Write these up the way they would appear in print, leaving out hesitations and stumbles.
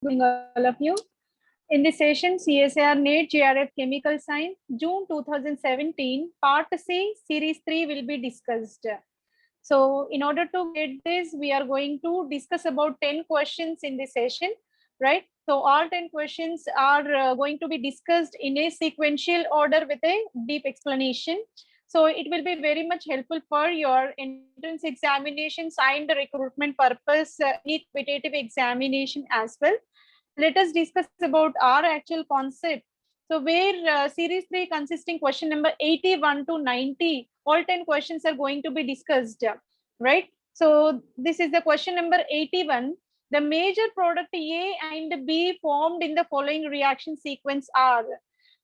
Good all of you. In this session, CSIR NET JRF Chemical Science, June 2017, Part C, Series 3 will be discussed. So, in order to get this, we are going to discuss about 10 questions in this session, right? So, all 10 questions are going to be discussed in a sequential order with a deep explanation. So, it will be very much helpful for your entrance examinations and recruitment purpose, any competitive examination as well. Let us discuss about our actual concept. So where series 3 consisting question number 81 to 90, all 10 questions are going to be discussed, right? So this is the question number 81. The major product A and B formed in the following reaction sequence are.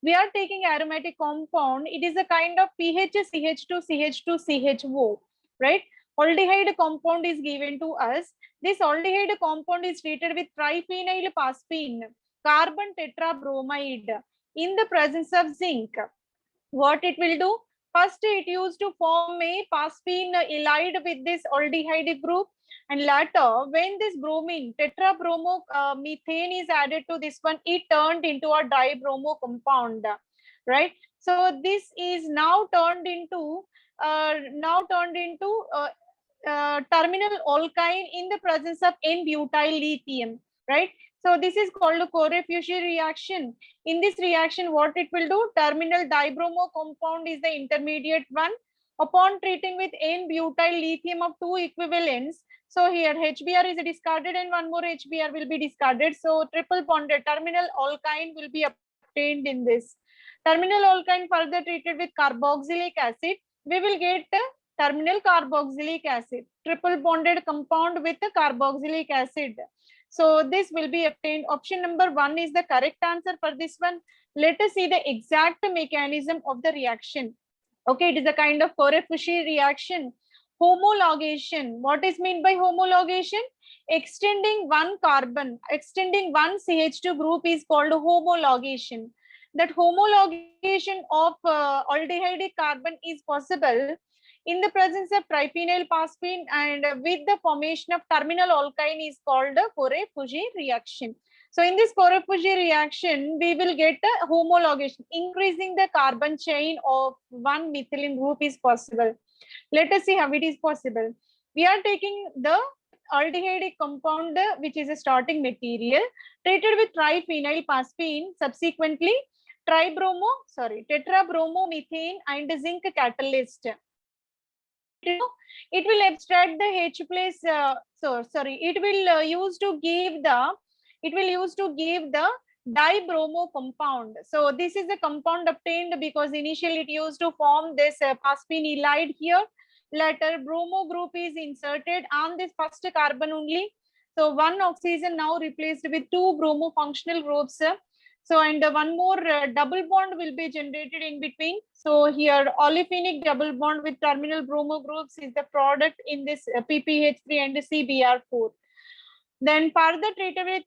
We are taking aromatic compound. It is a kind of PH, CH2, CH2, CHO, right? Aldehyde compound is given to us. This aldehyde compound is treated with triphenyl phosphine, carbon tetrabromide in the presence of zinc. What it will do? First, it used to form a phosphine allied with this aldehyde group, and later, when this bromine tetrabromo methane is added to this one, it turned into a dibromo compound, right? So this is now turned into terminal alkyne in the presence of N-butyl lithium, right? So this is called a Corey-Fuschi reaction. In this reaction, what it will do? Terminal dibromo compound is the intermediate one. Upon treating with N-butyl lithium of two equivalents, so here HBr is discarded and one more HBr will be discarded. So triple bonded terminal alkyne will be obtained in this. Terminal alkyne further treated with carboxylic acid, we will get terminal carboxylic acid, triple bonded compound with carboxylic acid. So this will be obtained. Option number 1 is the correct answer for this one. Let us see the exact mechanism of the reaction. Okay, it is a kind of Corey-Fuschi reaction. Homologation. What is meant by homologation? Extending one carbon, extending one CH2 group is called homologation. That homologation of aldehyde carbon is possible in the presence of triphenyl phosphine, and with the formation of terminal alkyne is called the Corey-Fuschi reaction. So in this Corey-Fuschi reaction, we will get a homologation. Increasing the carbon chain of one methylene group is possible. Let us see how it is possible. We are taking the aldehyde compound, which is a starting material, treated with triphenyl phosphine, subsequently tetrabromomethane and zinc catalyst. It will abstract the H place. It will use to give the dibromo compound. So this is the compound obtained because initially it used to form this phosphine alide here. Later bromo group is inserted on this first carbon only. So one oxygen now replaced with two bromo functional groups. So, and one more double bond will be generated in between. So here olefinic double bond with terminal bromo groups is the product in this PPH3 and CBr4. Then further treated with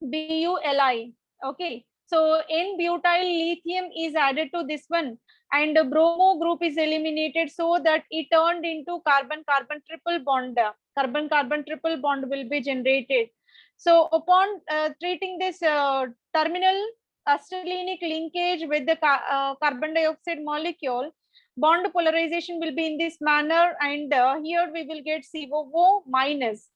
NBuLi. Okay. So N-butyl lithium is added to this one, and the bromo group is eliminated so that it turned into carbon-carbon triple bond. Carbon-carbon triple bond will be generated. So upon treating this terminal astellenic linkage with the carbon dioxide molecule, bond polarization will be in this manner, and here we will get COO minus.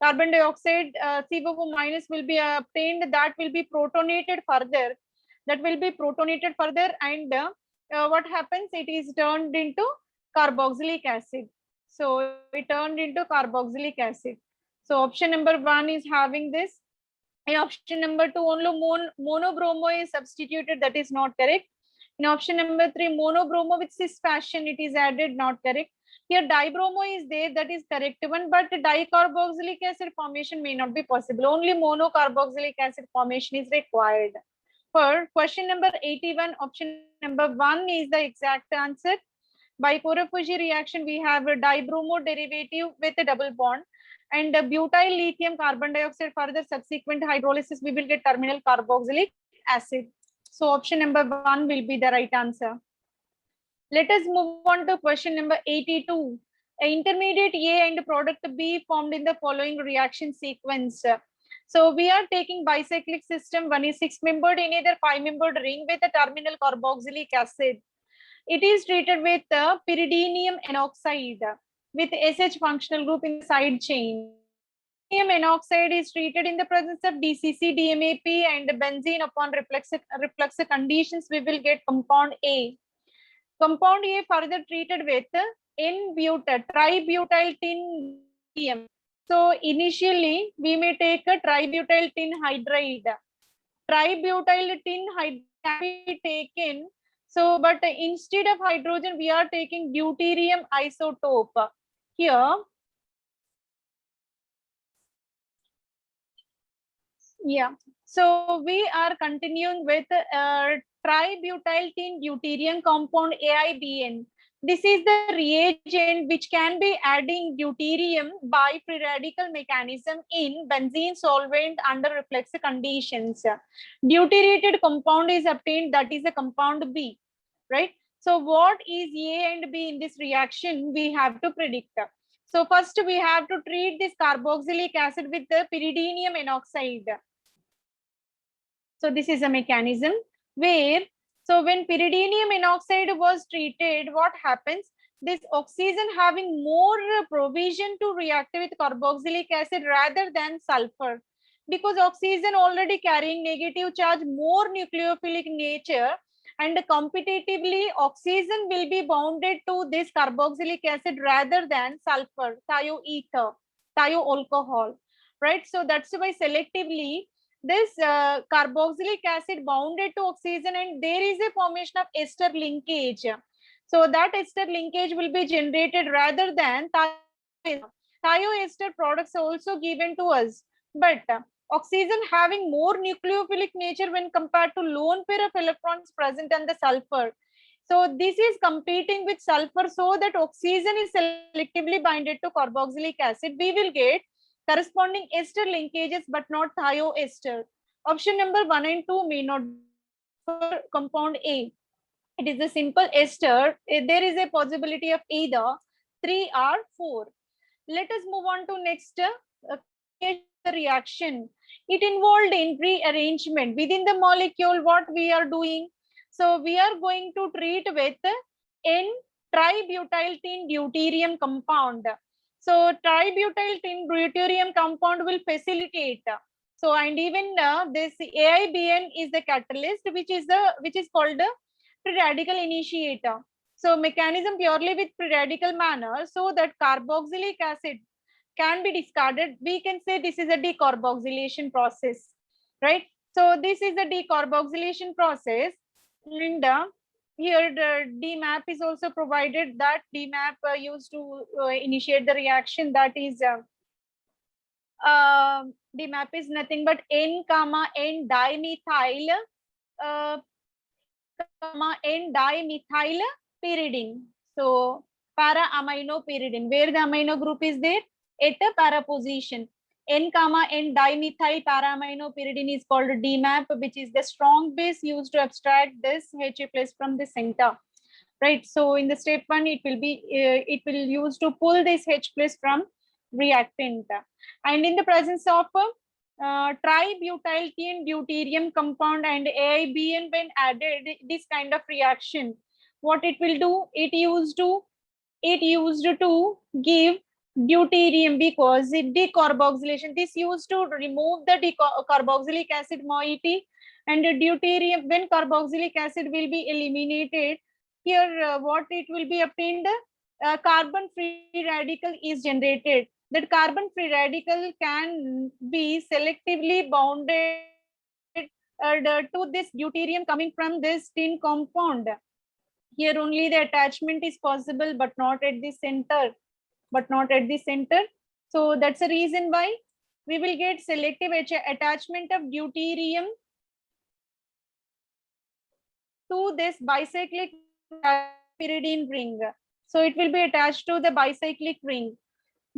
Carbon dioxide COO minus will be obtained, that will be protonated further. And what happens? It is turned into carboxylic acid. So it turned into carboxylic acid. So option number 1 is having this. In option number 2, only monobromo is substituted, that is not correct. In option number 3, monobromo with cis fashion it is added, not correct. Here dibromo is there, that is correct one, but dicarboxylic acid formation may not be possible. Only monocarboxylic acid formation is required. For question number 81, option number 1 is the exact answer. By Corey-Fuschi reaction, we have a dibromo derivative with a double bond, and butyl lithium carbon dioxide, further subsequent hydrolysis, we will get terminal carboxylic acid. So option number 1 will be the right answer. Let us move on to question number 82. Intermediate A and product B formed in the following reaction sequence. So we are taking bicyclic system. One is 6-membered in either 5-membered ring with a terminal carboxylic acid. It is treated with pyridinium enoxide with SH functional group in the side chain. Pyridinium enoxide is treated in the presence of DCC, DMAP, and benzene. Upon reflux conditions, we will get compound A. Compound A further treated with N-butyl, tributyl tin. So initially, we may take a tributyl tin hydride. Tributyl tin hydride can be taken. So, but instead of hydrogen, we are taking deuterium isotope. Here, yeah. So we are continuing with tributyl tin deuterium compound AIBN. This is the reagent which can be adding deuterium by free radical mechanism in benzene solvent under reflex conditions. Deuterated compound is obtained, that is a compound B, right? So what is A and B in this reaction? We have to predict. So first we have to treat this carboxylic acid with the pyridinium enoxide. So this is a mechanism where, so when pyridinium enoxide was treated, what happens? This oxygen having more provision to react with carboxylic acid rather than sulfur, because oxygen already carrying negative charge, more nucleophilic nature, and competitively oxygen will be bounded to this carboxylic acid rather than sulfur, thioether, thioalcohol, right? So that's why selectively this carboxylic acid bounded to oxygen, and there is a formation of ester linkage. So that ester linkage will be generated rather than thioester products also given to us. But oxygen having more nucleophilic nature when compared to lone pair of electrons present on the sulfur. So this is competing with sulfur, so that oxygen is selectively binded to carboxylic acid. We will get corresponding ester linkages but not thioester. Option number 1 and 2 may not for compound A. It is a simple ester. There is a possibility of either 3 or 4. Let us move on to next reaction. It involved in rearrangement within the molecule. What we are doing? So we are going to treat with N-tributyl tin deuterium compound. So tributyl tin deuterium compound will facilitate. So and even this AIBN is the catalyst, which is called the free radical initiator. So mechanism purely with free radical manner, so that carboxylic acid can be discarded. We can say this is a decarboxylation process, right? So this is a decarboxylation process, and here the DMAP is also provided. That DMAP used to initiate the reaction. That is DMAP is nothing but N comma N dimethyl comma N dimethyl pyridine. So para amino pyridine, where the amino group is there at a para position. N comma N dimethyl para amino pyridine is called DMAP, which is the strong base used to abstract this H plus from the center. Right. So in the step 1, it will use to pull this H plus from reactant, and in the presence of tributyl tin deuterium compound and AIBN, when added this kind of reaction, what it will do? It used to give deuterium, because it decarboxylation. This used to remove the carboxylic acid moiety, and deuterium, when carboxylic acid will be eliminated, here what it will be obtained? Carbon free radical is generated. That carbon free radical can be selectively bounded to this deuterium coming from this tin compound. Here only the attachment is possible, but not at the center. So that's the reason why we will get selective attachment of deuterium to this bicyclic pyridine ring. So it will be attached to the bicyclic ring,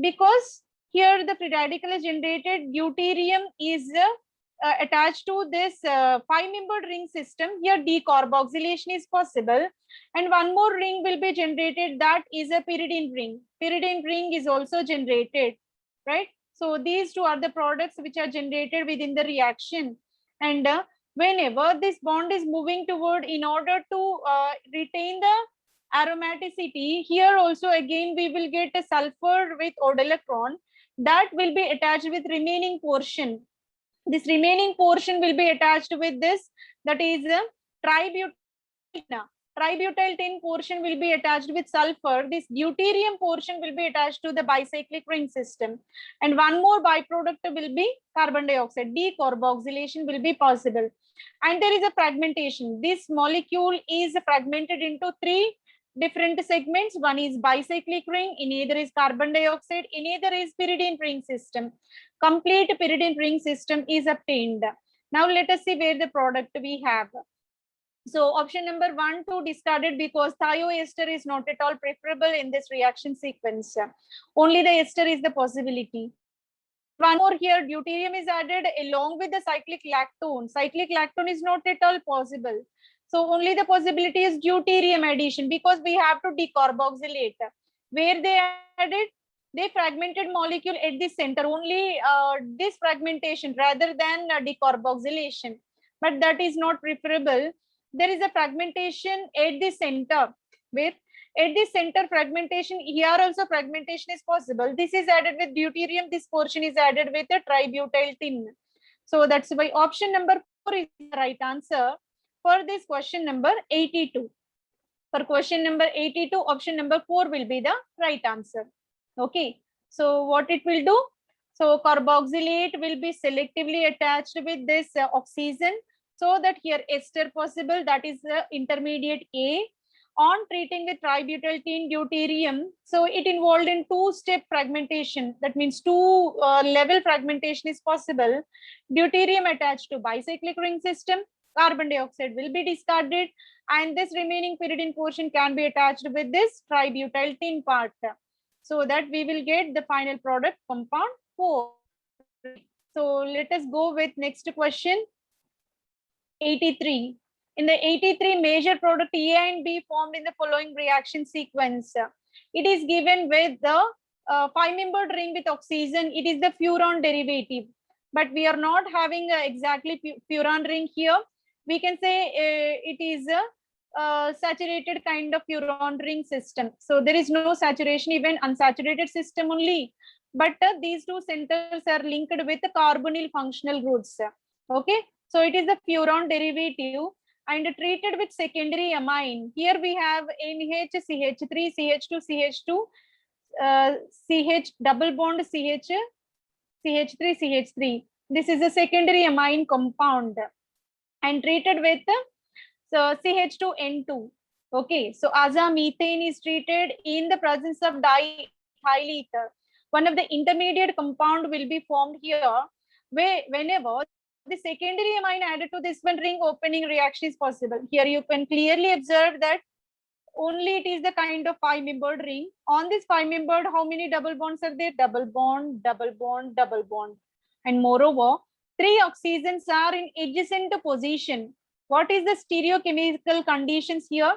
because here the free radical is generated, deuterium is attached to this 5-membered ring system. Here decarboxylation is possible, and one more ring will be generated, that is a pyridine ring. Pyridine ring is also generated, right? So these two are the products which are generated within the reaction. And whenever this bond is moving toward, in order to retain the aromaticity, here also again we will get a sulfur with odd electron that will be attached with remaining portion. This remaining portion will be attached with this, that is tributyl. Tributyl tin portion will be attached with sulfur. This deuterium portion will be attached to the bicyclic ring system. And one more byproduct will be carbon dioxide. Decarboxylation will be possible. And there is a fragmentation. This molecule is fragmented into three different segments. One is bicyclic ring, in either is carbon dioxide, in either is pyridine ring system. Complete pyridine ring system is obtained. Now let us see where the product we have. So option number 1, 2 discarded because thioester is not at all preferable in this reaction sequence. Only the ester is the possibility. One more here, deuterium is added along with the cyclic lactone. Cyclic lactone is not at all possible. So only the possibility is deuterium addition, because we have to decarboxylate. Where they added? They fragmented molecule at the center, only this fragmentation rather than decarboxylation. But that is not preferable. There is a fragmentation at the center, where at the center fragmentation, here also fragmentation is possible. This is added with deuterium, this portion is added with a tributyl tin. So that's why option number 4 is the right answer for this question number 82. For question number 82, option number 4 will be the right answer. Okay, so what it will do? So carboxylate will be selectively attached with this oxygen, so that here ester possible, that is intermediate A. On treating with tributyl tin deuterium, so it involved in two-step fragmentation. That means two level fragmentation is possible. Deuterium attached to bicyclic ring system, carbon dioxide will be discarded, and this remaining pyridine portion can be attached with this tributyl tin part, so that we will get the final product compound 4. So let us go with next question. 83. In the 83, major product A and B formed in the following reaction sequence. It is given with the 5-membered ring with oxygen. It is the furan derivative, but we are not having exactly furan ring here. We can say it is a saturated kind of furan ring system. So there is no saturation, even unsaturated system only. But these two centers are linked with the carbonyl functional groups. Okay. So it is the furan derivative and treated with secondary amine. Here we have NH, CH3, CH2, CH2, CH double bond CH, CH3, CH3. This is a secondary amine compound and treated with CH2N2. Okay, so azamethane is treated in the presence of diethyl ether. One of the intermediate compound will be formed here, whenever the secondary amine added to this one, ring opening reaction is possible. Here you can clearly observe that only it is the kind of 5-membered ring. On this 5-membered, how many double bonds are there? Double bond, double bond, double bond. And moreover, 3 oxygens are in adjacent position. What is the stereochemical conditions here?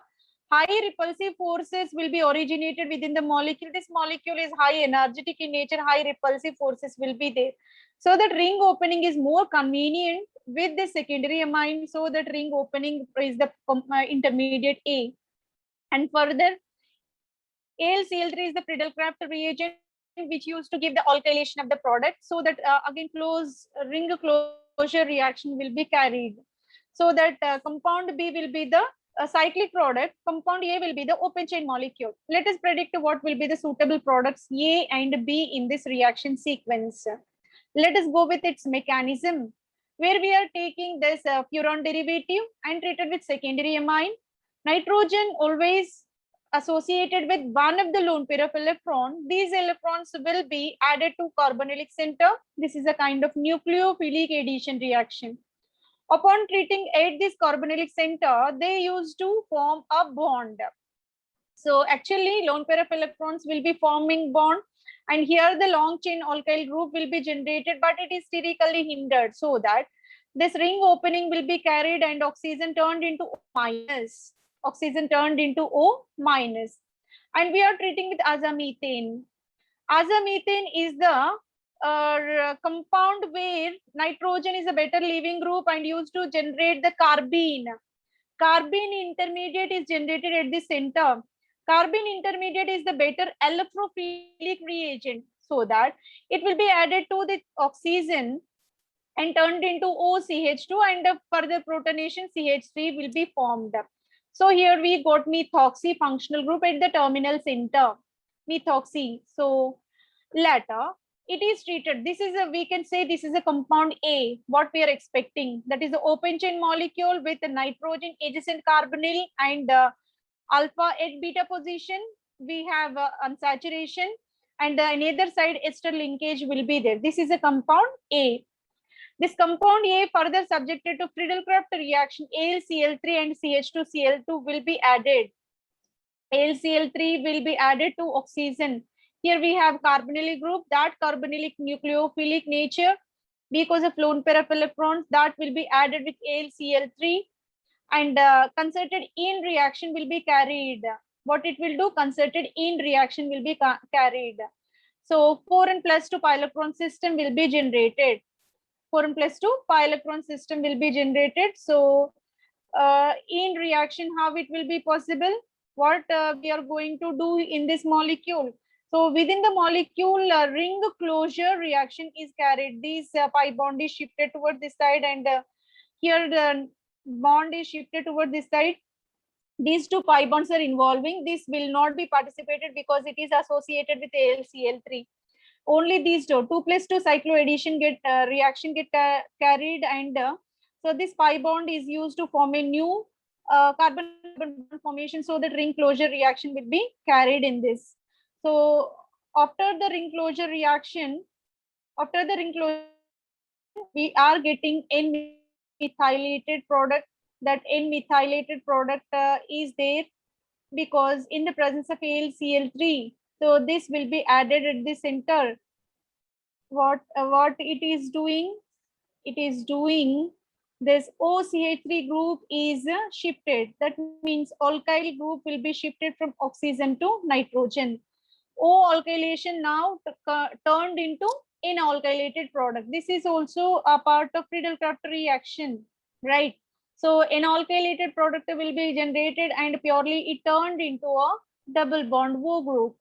High repulsive forces will be originated within the molecule. This molecule is high energetic in nature, high repulsive forces will be there. So that ring opening is more convenient with the secondary amine. So that ring opening is the intermediate A. And further, AlCl3 is the Friedel-Crafts reagent which used to give the alkylation of the product. So that again ring closure reaction will be carried. So that compound B will be the cyclic product, compound A will be the open chain molecule. Let us predict what will be the suitable products A and B in this reaction sequence. Let us go with its mechanism, where we are taking this furan derivative and treated with secondary amine. Nitrogen always associated with one of the lone pair of electron. These electrons will be added to carbonylic center. This is a kind of nucleophilic addition reaction. Upon treating at this carbonylic center, they used to form a bond. So actually lone pair of electrons will be forming bond, and here the long chain alkyl group will be generated, but it is sterically hindered, so that this ring opening will be carried and oxygen turned into O minus. Oxygen turned into O minus. And we are treating with azamethane. Azamethane is the compound where nitrogen is a better leaving group and used to generate the carbene. Carbene intermediate is generated at the center. Carbene intermediate is the better electrophilic reagent, so that it will be added to the oxygen and turned into OCH2, and the further protonation CH3 will be formed. So here we got methoxy functional group at the terminal center. Methoxy. So later it is treated. This is a, we can say this is a compound A, what we are expecting. That is the open chain molecule with the nitrogen adjacent carbonyl and alpha at beta position. We have unsaturation, and on either side ester linkage will be there. This is a compound A. This compound A further subjected to Friedel-Crafts reaction, AlCl3 and CH2Cl2 will be added. AlCl3 will be added to oxygen. Here we have carbonylic group, that carbonylic nucleophilic nature, because of lone pair of electrons, that will be added with AlCl3, and concerted ene reaction will be carried. What it will do? Concerted ene reaction will be carried. So 4n plus 2 pi electron system will be generated. 4n plus 2 pi electron system will be generated. So in reaction, how it will be possible? What we are going to do in this molecule? So within the molecule, ring closure reaction is carried. This pi bond is shifted towards this side, and here the bond is shifted towards this side. These two pi bonds are involving. This will not be participated because it is associated with AlCl3. Only these two 2 plus 2 cycloaddition get reaction get carried, and so this pi bond is used to form a new carbon formation, so that ring closure reaction will be carried in this. So after the ring closure reaction, we are getting N-methylated product. That N-methylated product is there because in the presence of AlCl3. So this will be added at the center. What it is doing? It is doing this OCH3 group is shifted. That means alkyl group will be shifted from oxygen to nitrogen. O alkylation now turned into an alkylated product. This is also a part of Friedel-Crafts reaction, right? So an alkylated product will be generated, and purely it turned into a double bond O group.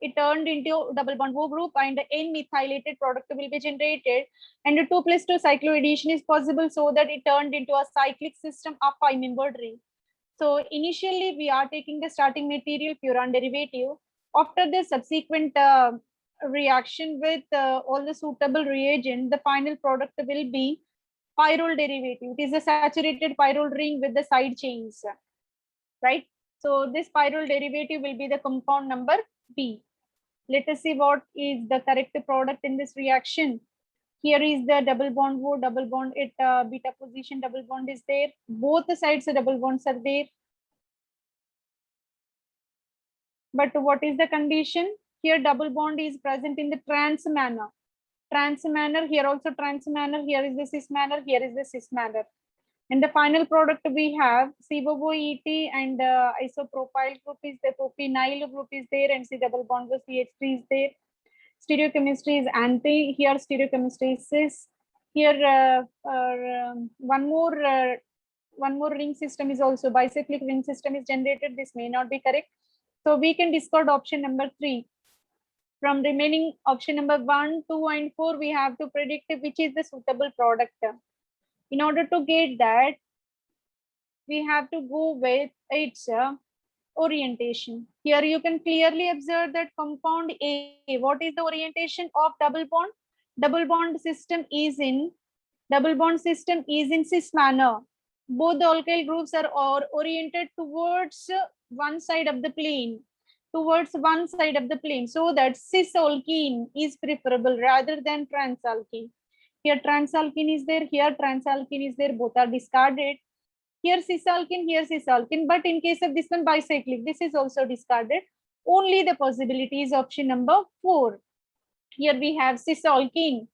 It turned into double bond O group, and N-methylated product will be generated, and 2 plus 2 cycloaddition is possible, so that it turned into a cyclic system of 5-membered ring. So initially we are taking the starting material furan derivative. After the subsequent reaction with all the suitable reagent, the final product will be pyrrole derivative. It is a saturated pyrrole ring with the side chains, right? So this pyrrole derivative will be the compound number B. Let us see what is the correct product in this reaction. Here is the double bond O, double bond at beta position, double bond is there. Both the sides the double bonds are there. But what is the condition? Here double bond is present in the trans manner. Trans manner, here also trans manner, here is the cis manner, here is the cis manner. And the final product we have COOET and isopropyl group is there, propynyl group is there, and C double bond with CH3 is there. Stereochemistry is anti, here stereochemistry is cis. Here one more ring system is also bicyclic ring system is generated. This may not be correct. So we can discard option number 3. From remaining option number 1, 2, and 4, we have to predict which is the suitable product. In order to get that, we have to go with its orientation. Here you can clearly observe that compound A, what is the orientation of double bond? Double bond system is in cis manner. Both the alkyl groups are oriented towards one side of the plane, so that cis alkene is preferable rather than transalkene. Here transalkene is there, here transalkene is there, both are discarded. Here cisalkene, but in case of this one bicyclic, this is also discarded. Only the possibility is option number 4. Here we have cisalkene.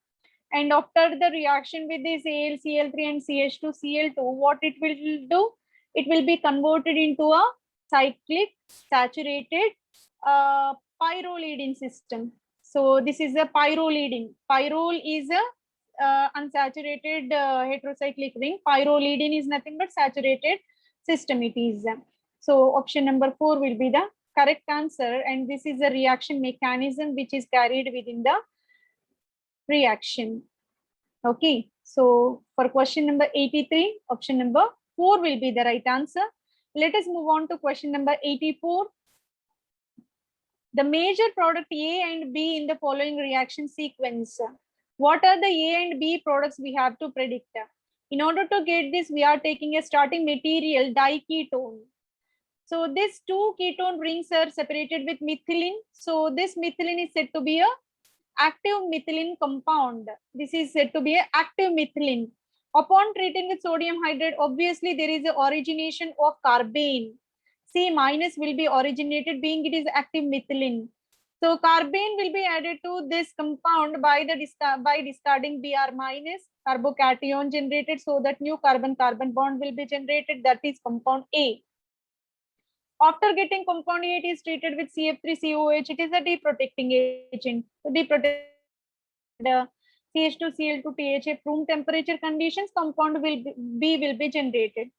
And after the reaction with this AlCl3 and CH2Cl2, what it will do? It will be converted into a cyclic saturated pyrrolidine system. So this is a pyrrolidine. Pyrrole is a unsaturated heterocyclic ring. Pyrrolidine is nothing but saturated system it is. So option number 4 will be the correct answer, and this is a reaction mechanism which is carried within the reaction. Okay, so for question number 83, option number 4 will be the right answer. Let us move on to question number 84. The major product A and B in the following reaction sequence. What are the A and B products we have to predict? In order to get this, we are taking a starting material diketone. So these two ketone rings are separated with methylene. So this methylene is said to be a active methylene compound. This is said to be an active methylene. Upon treating with sodium hydride, obviously there is a origination of carbene. C minus will be originated being it is active methylene. So carbene will be added to this compound by discarding Br minus, carbocation generated, so that new carbon-carbon bond will be generated, that is compound A. After getting compound A, it is treated with CF3COH. It is a deprotecting agent. So deprotect CH2Cl2TH at room temperature conditions, compound B will be generated.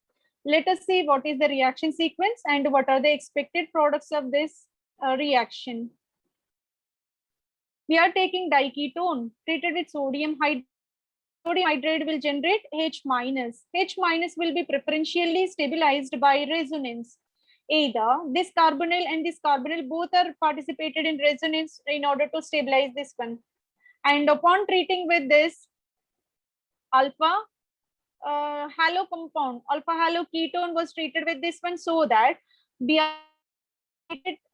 Let us see what is the reaction sequence and what are the expected products of this reaction. We are taking diketone treated with sodium hydride. Sodium hydride will generate H minus. H minus will be preferentially stabilized by resonance. Either this carbonyl and this carbonyl both are participated in resonance in order to stabilize this one. And upon treating with this alpha halo compound, alpha halo ketone was treated with this one, so that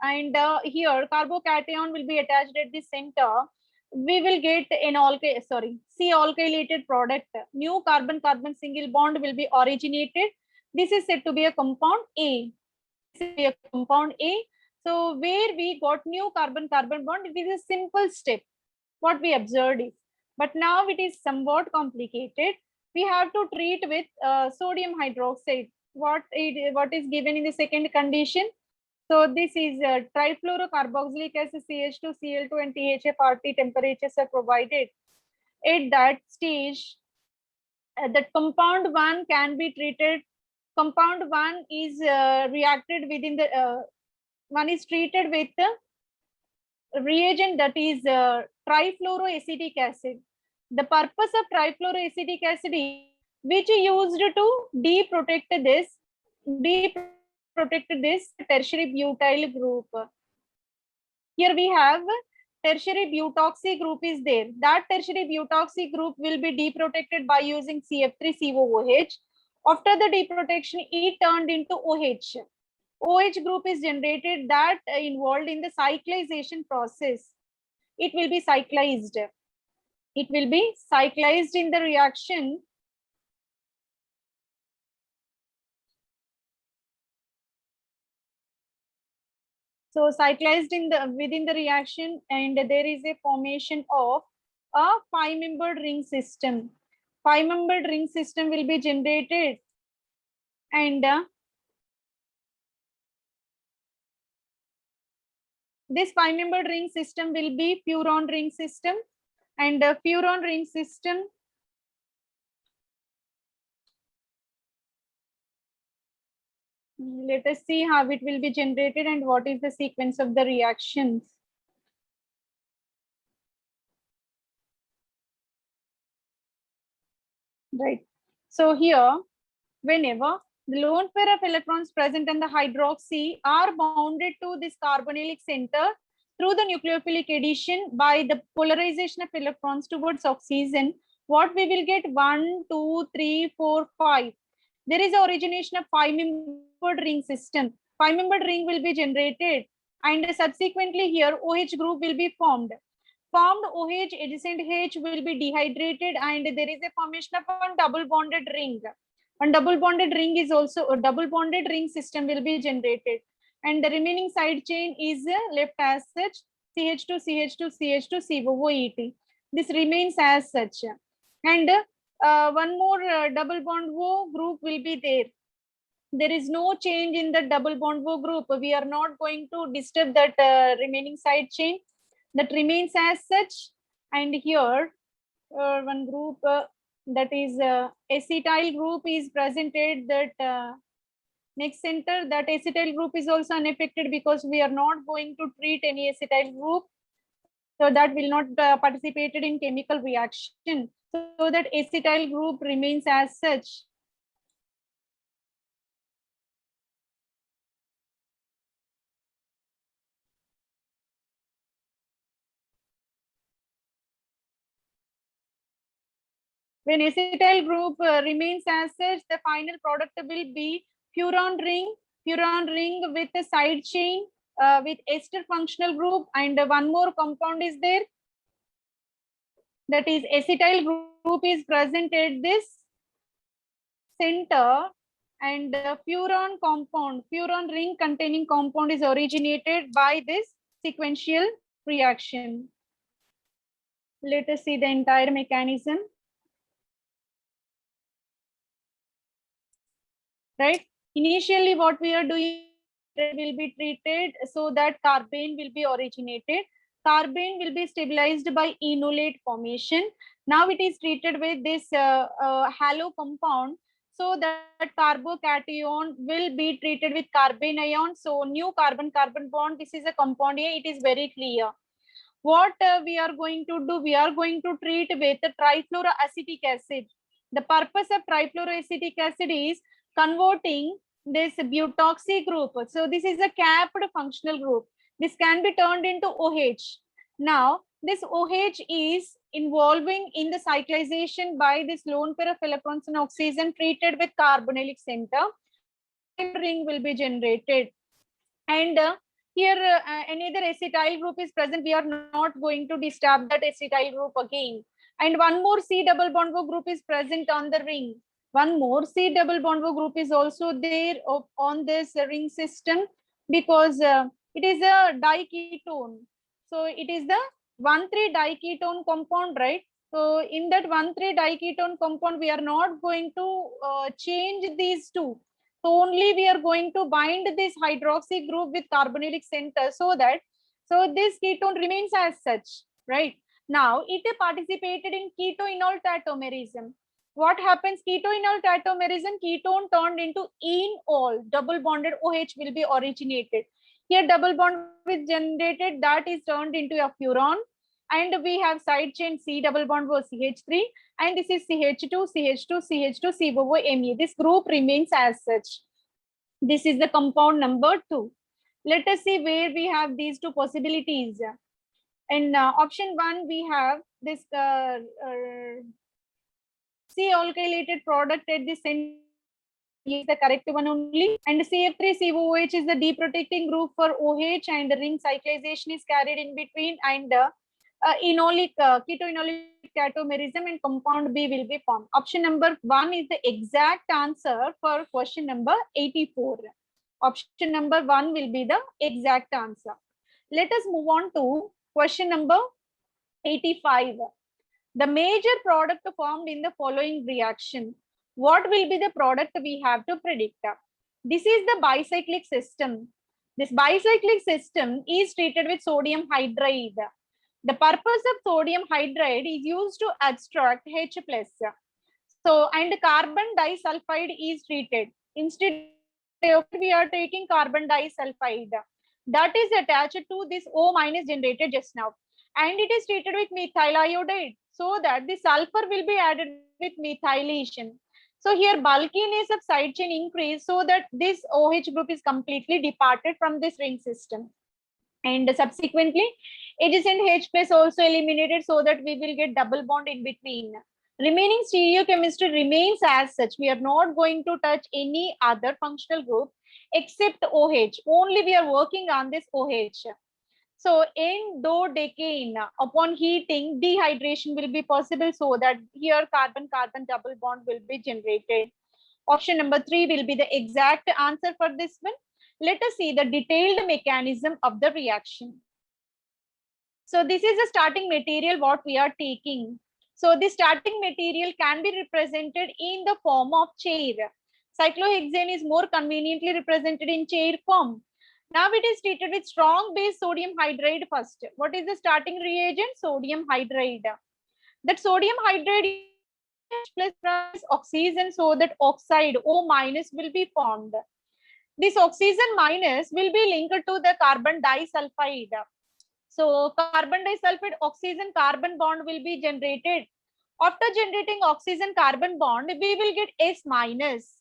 and here carbocation will be attached at the center. We will get an C alkylated product. New carbon-carbon single bond will be originated. This is said to be a compound A. This is a compound A. So where we got new carbon-carbon bond, it is a simple step. What we observed is, but now it is somewhat complicated. We have to treat with sodium hydroxide. What is given in the second condition? So this is trifluorocarboxylic acid, CH2Cl2 and THF-RT temperatures are provided. At that stage, the compound 1 can be treated. Compound 1 is reacted within the, one is treated with the reagent, that is trifluoroacetic acid. The purpose of trifluoroacetic acid is which is used to deprotect this tertiary butyl group. Here we have tertiary butoxy group is there. That tertiary butoxy group will be deprotected by using CF3COOH. After the deprotection, it turned into OH. OH group is generated that involved in the cyclization process. It will be cyclized. It will be cyclized in the reaction. So cyclized in the within the reaction, and there is a formation of a 5-membered ring system. 5-membered ring system will be generated, and this 5-membered ring system will be furan ring system, and furan ring system let us see how it will be generated and what is the sequence of the reactions. Right. So here, whenever the lone pair of electrons present in the hydroxy are bounded to this carbonylic center through the nucleophilic addition by the polarization of electrons towards oxygen, what we will get? 1, 2, 3, 4, 5. There is origination of 5-membered ring system. 5-membered ring will be generated, and subsequently here OH group will be formed. Formed OH adjacent H will be dehydrated, and there is a formation of one double bonded ring. One double bonded ring is also a double bonded ring system will be generated, and the remaining side chain is left as such, CH2, CH2, CH2, COOET. This remains as such, and one more double bond O group will be there. There is no change in the double bond O group. We are not going to disturb that remaining side chain. that remains as such. And here one group that is acetyl group is presented, that next center, that acetyl group is also unaffected because we are not going to treat any acetyl group, so that will not participated in chemical reaction, so that acetyl group remains as such. When acetyl group remains as such, the final product will be furan ring with a side chain with ester functional group, and one more compound is there, that is acetyl group is present at this center, and the furan ring containing compound is originated by this sequential reaction. Let us see the entire mechanism. Right? Initially, what we are doing will be treated so that carbene will be originated. Carbene will be stabilized by enolate formation. Now it is treated with this halo compound, so that carbocation will be treated with carbene ion. So new carbon-carbon bond. This is a compound here. It is very clear. What we are going to do? We are going to treat with trifluoroacetic acid. The purpose of trifluoroacetic acid is converting this butoxy group. So this is a capped functional group. This can be turned into OH. Now this OH is involving in the cyclization by this lone pair of electrons and oxygen treated with carbonylic center. Ring will be generated, and here another acetyl group is present. We are not going to disturb that acetyl group again, and one more C double bond group is present on the ring. One more C double bond group is also there on this ring system, because it is a diketone. So it is the 1,3 diketone compound, right? So in that 1,3 diketone compound, we are not going to change these two. So only we are going to bind this hydroxy group with carbonylic center, so that this ketone remains as such, right? Now it participated in ketoenol tautomerism. What happens? Ketoenol tautomerism, ketone turned into enol, double bonded OH will be originated. Here double bond is generated, that is turned into a furan, and we have side chain C double bond was CH3, and this is CH2, CH2, CH2, COO, This group remains as such. This is the compound number 2. Let us see where we have these two possibilities. In option 1, we have this C alkylated product at the center is the correct one only, and CF3COOH is the deprotecting group for OH, and the ring cyclization is carried in between, and ketoenolic tautomerism, and compound B will be formed. Option number 1 is the exact answer for question number 84. Option number 1 will be the exact answer. Let us move on to question number 85. The major product formed in the following reaction. What will be the product we have to predict? This is the bicyclic system. This bicyclic system is treated with sodium hydride. The purpose of sodium hydride is used to extract H+. So, and carbon disulfide is treated. Instead, we are taking carbon disulfide. That is attached to this O- generated just now. And it is treated with methyl iodide, so that the sulfur will be added with methylation. So here bulkiness of side chain increase, so that this OH group is completely departed from this ring system. And subsequently, adjacent H plus also eliminated, so that we will get double bond in between. Remaining stereochemistry remains as such. We are not going to touch any other functional group except OH. Only we are working on this OH. So in dodecane, upon heating, dehydration will be possible, so that here carbon-carbon double bond will be generated. Option number 3 will be the exact answer for this one. Let us see the detailed mechanism of the reaction. So this is the starting material what we are taking. So the starting material can be represented in the form of chair. Cyclohexane is more conveniently represented in chair form. Now it is treated with strong base sodium hydride first. What is the starting reagent? Sodium hydride. That sodium hydride plus oxygen, so that oxide O minus will be formed. This oxygen minus will be linked to the carbon disulfide. So carbon disulfide oxygen carbon bond will be generated. After generating oxygen carbon bond, we will get S minus.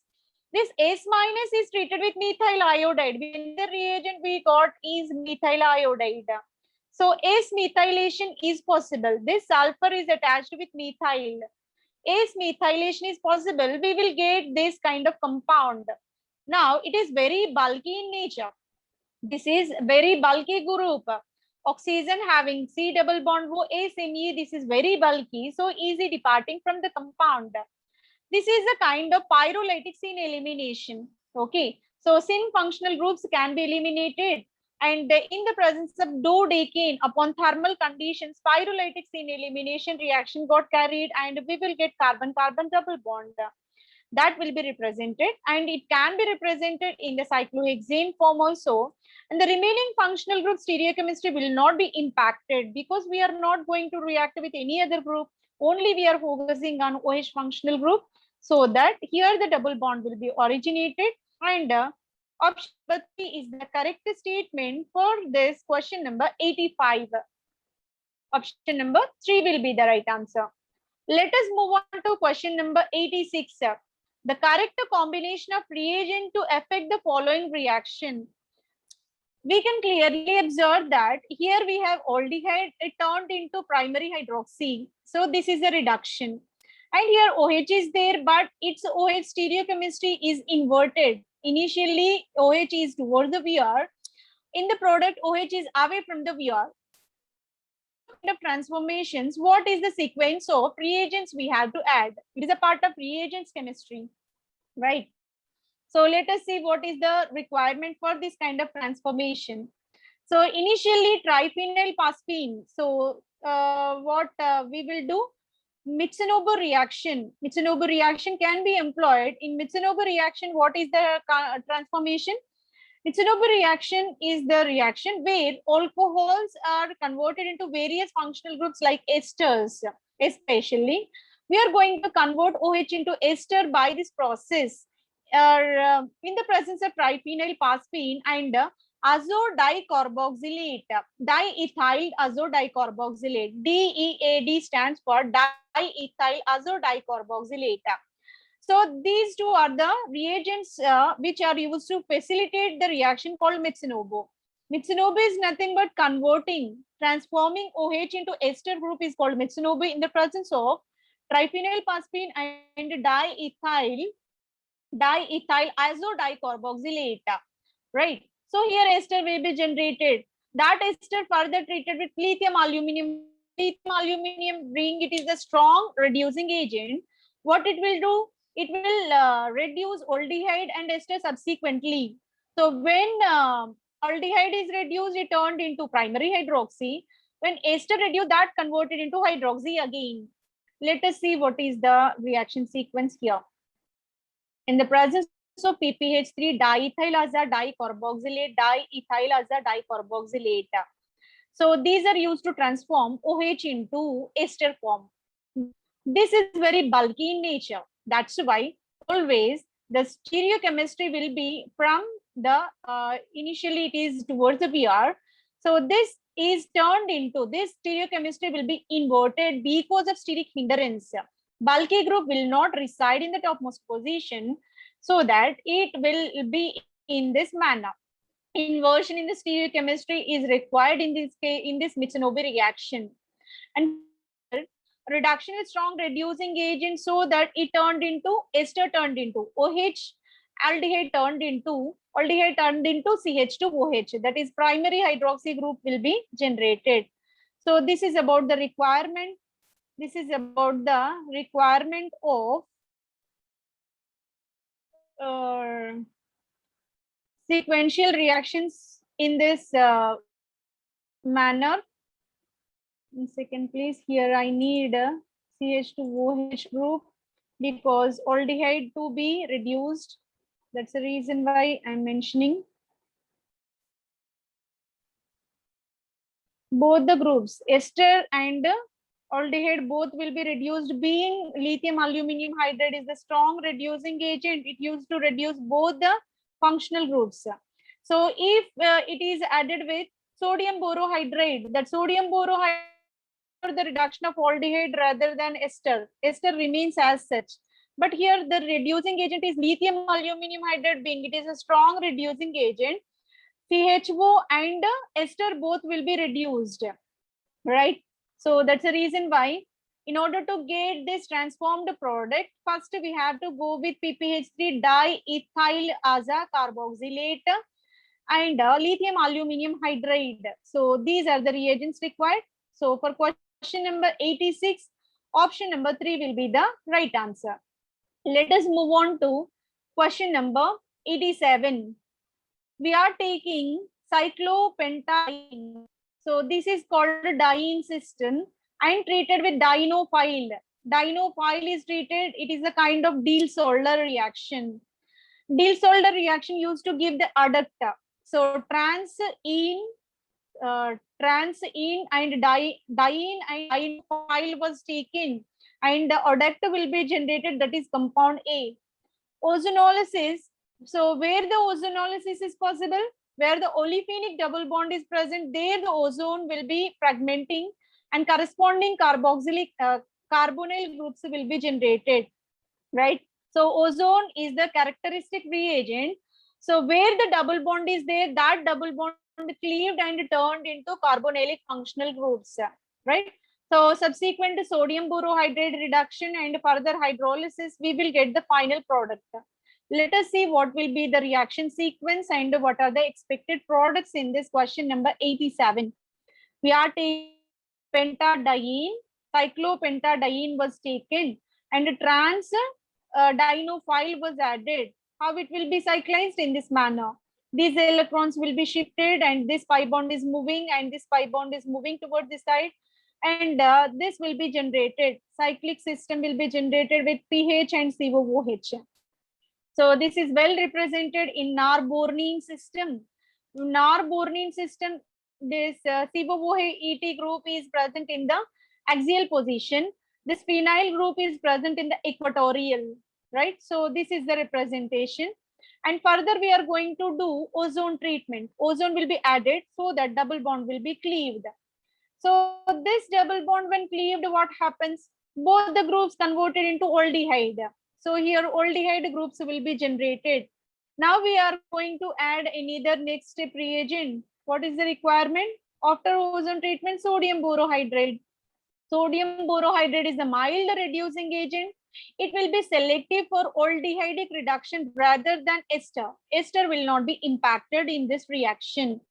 This S minus is treated with methyl iodide. When the reagent we got is methyl iodide. So S methylation is possible. This sulfur is attached with methyl. As methylation is possible, we will get this kind of compound. Now, it is very bulky in nature. This is very bulky group. Oxygen having C double bond O SME, this is very bulky, so easy departing from the compound. This is a kind of pyrolytic syn elimination. Okay, so syn functional groups can be eliminated, and in the presence of dodecane, upon thermal conditions, pyrolytic syn elimination reaction got carried, and we will get carbon-carbon double bond. That will be represented, and it can be represented in the cyclohexane form also. And the remaining functional group stereochemistry will not be impacted because we are not going to react with any other group. Only we are focusing on OH functional group, so that here the double bond will be originated. And option number 3 is the correct statement for this question number 85. Option number 3 will be the right answer. Let us move on to question number 86. The correct combination of reagent to affect the following reaction. We can clearly observe that here we have aldehyde turned into primary hydroxy. So this is a reduction. And here OH is there, but its OH stereochemistry is inverted. Initially, OH is towards the VR. In the product, OH is away from the VR. Of transformations, what is the sequence of reagents we have to add? It is a part of reagents chemistry, right? So let us see what is the requirement for this kind of transformation. So initially triphenyl phosphine. So what we will do? Mitsunobu reaction. Mitsunobu reaction can be employed. In Mitsunobu reaction, what is the transformation? Mitsunobu reaction is the reaction where alcohols are converted into various functional groups like esters. Especially, we are going to convert OH into ester by this process in the presence of triphenyl phosphine and azodicarboxylate, diethyl azodicarboxylate. DEAD stands for diethyl azodicarboxylate. So these two are the reagents which are used to facilitate the reaction called Mitsunobu. Mitsunobu is nothing but converting, transforming OH into ester group is called Mitsunobu in the presence of triphenyl phosphine and diethyl azodicarboxylate. Right. So here ester will be generated. That ester further treated with lithium aluminum. Lithium aluminum ring, it is a strong reducing agent. What it will do? It will reduce aldehyde and ester subsequently. So when aldehyde is reduced, it turned into primary hydroxy. When ester reduced, that converted into hydroxy again. Let us see what is the reaction sequence here. In the presence of PPH3, diethyl azodicarboxylate, diethyl azodicarboxylate. So these are used to transform OH into ester form. This is very bulky in nature. That's why always the stereochemistry will be from the initially it is towards the VR. So this is turned into this stereochemistry will be inverted because of steric hindrance. Bulky group will not reside in the topmost position, so that it will be in this manner. Inversion in the stereochemistry is required in this case, in this Mitsunobu reaction. And reduction with strong reducing agent, so that it turned into ester turned into OH, aldehyde turned into CH2OH, that is primary hydroxy group will be generated. So this is about the requirement. This is about the requirement of sequential reactions in this manner. 1 second, please. Here I need a CH2OH group because aldehyde to be reduced. That's the reason why I'm mentioning. both the groups, ester and aldehyde, both will be reduced. Being lithium aluminum hydride is the strong reducing agent, it used to reduce both the functional groups. So if it is added with sodium borohydride, that sodium borohydride for the reduction of aldehyde rather than ester. Ester remains as such. But here the reducing agent is lithium aluminum hydride, being it is a strong reducing agent. CHO and ester both will be reduced, right? So that's the reason why, in order to get this transformed product, first we have to go with PPH3 diethyl aza carboxylate and lithium aluminum hydride. So these are the reagents required. So for question number 86, option number 3 will be the right answer. Let us move on to question number 87. We are taking cyclopentadiene. So this is called a diene system and treated with dienophile. Dienophile is treated, it is a kind of Diels-Alder reaction. Diels-Alder reaction used to give the adducta. So transene and diene and dienophile was taken and the adduct will be generated, that is compound A. Ozonolysis. So where the ozonolysis is possible, where the olefinic double bond is present, there the ozone will be fragmenting and corresponding carboxylic carbonyl groups will be generated, right? So ozone is the characteristic reagent. So where the double bond is there, that double bond cleaved and turned into carbonylic functional groups, right? So subsequent to sodium borohydride reduction and further hydrolysis, we will get the final product. Let us see what will be the reaction sequence and what are the expected products in this question number 87. We are taking pentadiene, cyclopentadiene was taken and trans dienophile was added. How it will be cyclized in this manner? These electrons will be shifted and this pi bond is moving and this pi bond is moving towards this side, and this will be generated. Cyclic system will be generated with PH and COOH. So this is well represented in Nahr-Bornene system. Nahr-Bornene system, this COOH group is present in the axial position. This phenyl group is present in the equatorial, right? So this is the representation. And further we are going to do ozone treatment. Ozone will be added so that double bond will be cleaved. So this double bond when cleaved, what happens? Both the groups converted into aldehyde. So here aldehyde groups will be generated. Now we are going to add another next step reagent. What is the requirement? After ozone treatment, sodium borohydride. Sodium borohydride is a mild reducing agent. It will be selective for aldehydic reduction rather than ester. Ester will not be impacted in this reaction.